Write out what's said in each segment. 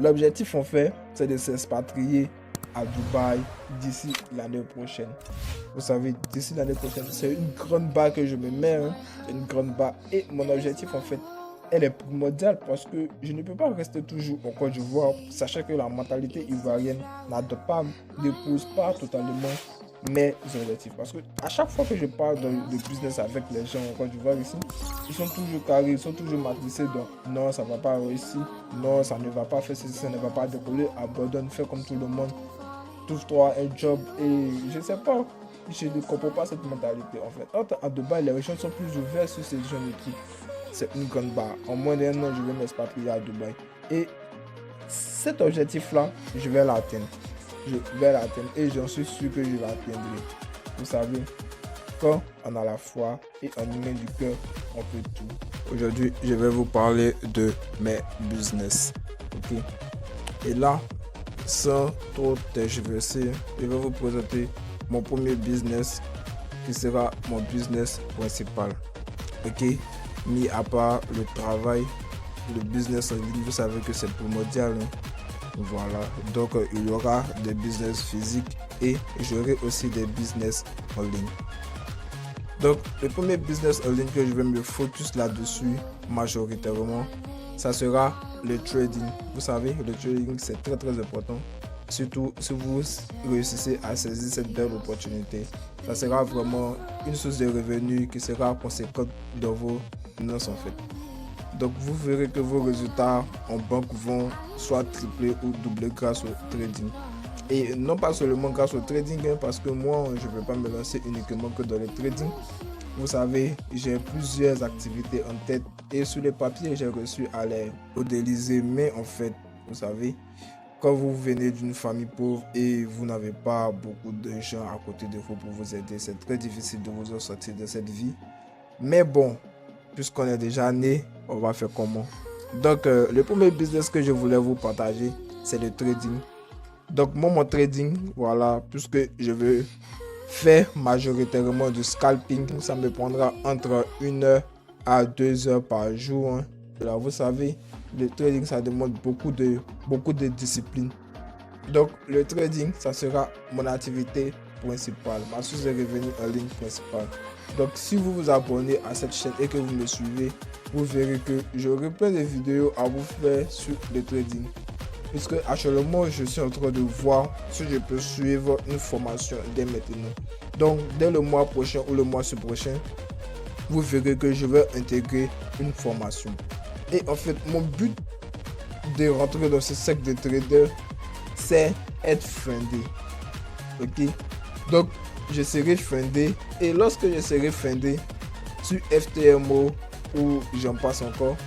L'objectif en fait, c'est de s'expatrier à Dubaï d'ici l'année prochaine. Vous savez, d'ici l'année prochaine, c'est une grande barre que je me mets, hein. C'est une grande barre. Et mon objectif en fait, elle est primordiale parce que je ne peux pas rester toujours en Côte d'Ivoire, sachant que la mentalité ivoirienne n'adopte pas, n'épouse pas totalement mes objectifs. Parce que à chaque fois que je parle de business avec les gens en Côte d'Ivoire ici, ils sont toujours carrés, ils sont toujours matricés. Donc non, ça ne va pas réussir, non, ça ne va pas faire ceci, ça ne va pas décoller, abandonne, fais comme tout le monde, trouve-toi un job. Et je ne sais pas, je ne comprends pas cette mentalité en fait. À Dubaï, les gens sont plus ouverts sur ces jeunes de trucs. C'est une grande barre. En moins d'un an, je vais m'expatrier à Dubaï. Et cet objectif-là, je vais l'atteindre. Je vais l'atteindre et j'en suis sûr que je l'atteindrai. Vous savez, quand on a la foi et un humain du cœur, on peut tout. Aujourd'hui, je vais vous parler de mes business. Ok. Et là, sans trop tergiverser, je vais vous présenter mon premier business qui sera mon business principal. Ok. Mis à part le travail, le business en ligne, vous savez que c'est primordial. Hein? Voilà, donc il y aura des business physiques et j'aurai aussi des business en ligne. Donc le premier business en ligne que je vais me focus là-dessus majoritairement, ça sera le trading. Vous savez, le trading c'est très important. Surtout si vous réussissez à saisir cette belle opportunité. Ça sera vraiment une source de revenus qui sera conséquente dans vos finances en fait. Donc vous verrez que vos résultats en banque vont soit tripler ou doubler grâce au trading. Et non pas seulement grâce au trading, hein, parce que moi je ne vais pas me lancer uniquement que dans le trading. Vous savez, j'ai plusieurs activités en tête et sur les papiers j'ai reçu à les modéliser. Mais en fait, vous savez, quand vous venez d'une famille pauvre et vous n'avez pas beaucoup de gens à côté de vous pour vous aider, c'est très difficile de vous en sortir de cette vie. Mais bon, puisqu'on est déjà né, on va faire comment? Donc, le premier business que je voulais vous partager, c'est le trading. Donc, mon trading, voilà, puisque je veux faire majoritairement du scalping, ça me prendra entre 1 heure à 2 heures par jour. Hein. Là, vous savez, le trading, ça demande beaucoup de discipline. Donc, le trading, ça sera mon activité principale, ma source de revenus en ligne principale. Donc, si vous vous abonnez à cette chaîne et que vous me suivez, vous verrez que j'aurai plein de vidéos à vous faire sur le trading. Puisque actuellement, je suis en train de voir si je peux suivre une formation dès maintenant. Donc, dès le mois prochain ou le mois prochain, vous verrez que je vais intégrer une formation. Et en fait, mon but de rentrer dans ce secteur de trader, c'est être fundé. Ok? Donc, je serai fundé. Et lorsque je serai fundé sur FTMO ou j'en passe encore,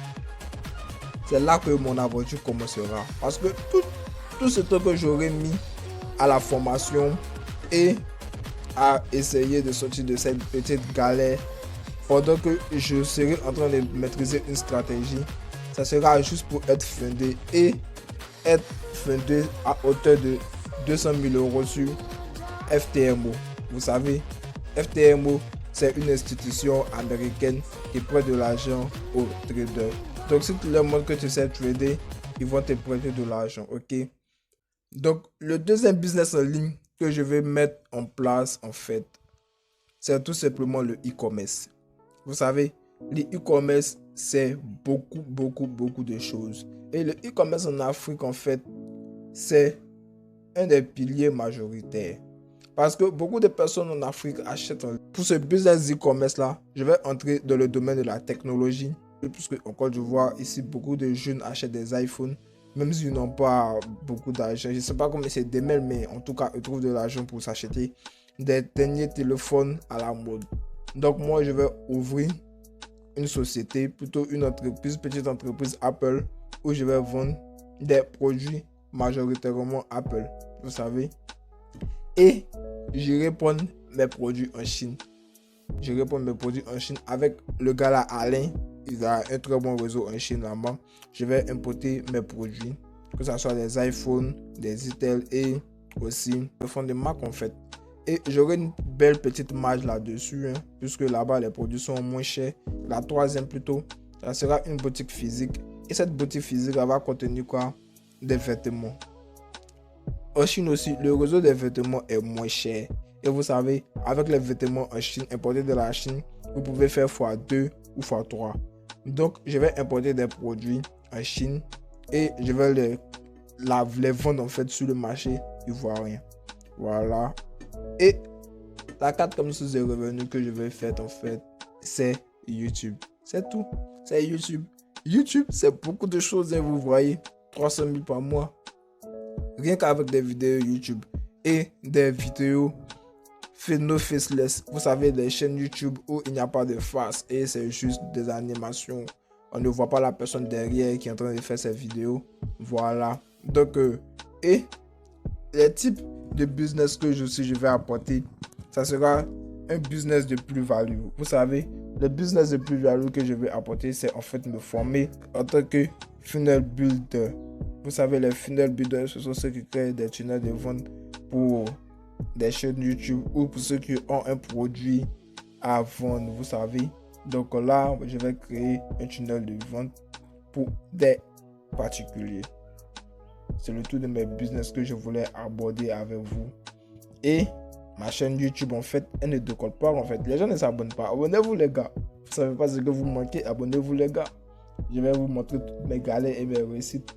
c'est là que mon aventure commencera. Parce que tout ce temps que j'aurai mis à la formation et à essayer de sortir de cette petite galère, pendant que je serai en train de maîtriser une stratégie, ça sera juste pour être fundé et être fundé à hauteur de 200 000 euros sur FTMO. Vous savez, FTMO, c'est une institution américaine qui prête de l'argent aux traders. Donc, si tu leur montres que tu sais trader, ils vont te prêter de l'argent, ok? Donc, le deuxième business en ligne que je vais mettre en place, en fait, c'est tout simplement le e-commerce. Vous savez, le e-commerce, c'est beaucoup de choses. Et le e-commerce en Afrique, en fait, c'est un des piliers majoritaires. Parce que beaucoup de personnes en Afrique achètent. Pour ce business e-commerce là, je vais entrer dans le domaine de la technologie. Puisque en Côte d'Ivoire, ici, beaucoup de jeunes achètent des iPhones. Même s'ils n'ont pas beaucoup d'argent. Je ne sais pas comment c'est démêle, mais en tout cas, ils trouvent de l'argent pour s'acheter des derniers téléphones à la mode. Donc moi, je vais ouvrir une société, plutôt une entreprise, petite entreprise Apple, où je vais vendre des produits majoritairement Apple. Vous savez. Et je prendre mes produits en Chine. Je prendre mes produits en Chine avec le gars là, Alain. Il a un très bon réseau en Chine là-bas. Je vais importer mes produits, que ce soit des iPhones, des Itel et aussi le fond de marque en fait. Et j'aurai une belle petite marge là-dessus, hein, puisque là-bas les produits sont moins chers. La troisième plutôt, ça sera une boutique physique. Et cette boutique physique elle va contenir quoi? des vêtements. En Chine aussi, le réseau des vêtements est moins cher. Et vous savez, avec les vêtements en Chine, importés de la Chine, vous pouvez faire x2 ou x3. Donc, je vais importer des produits en Chine et je vais les vendre en fait sur le marché ivoirien. Voilà. Et la quatrième source de revenus que je vais faire en fait, c'est YouTube. C'est tout. C'est YouTube. YouTube, c'est beaucoup de choses, vous voyez. 300 000 par mois. Rien qu'avec des vidéos YouTube et des vidéos no faceless. Vous savez, des chaînes YouTube où il n'y a pas de face et c'est juste des animations. On ne voit pas la personne derrière qui est en train de faire ces vidéos. Voilà. Donc, et les types de business que je vais apporter, ça sera un business de plus-value. Vous savez, le business de plus-value que je vais apporter, c'est en fait me former en tant que funnel builder. Vous savez, les funnel builders, ce sont ceux qui créent des tunnels de vente pour des chaînes YouTube ou pour ceux qui ont un produit à vendre, vous savez. Donc là, je vais créer un tunnel de vente pour des particuliers. C'est le tout de mes business que je voulais aborder avec vous. Et ma chaîne YouTube, en fait, elle ne décolle pas, en fait. Les gens ne s'abonnent pas. Abonnez-vous, les gars. Vous savez pas ce que vous manquez. Abonnez-vous, les gars. Je vais vous montrer toutes mes galères et mes réussites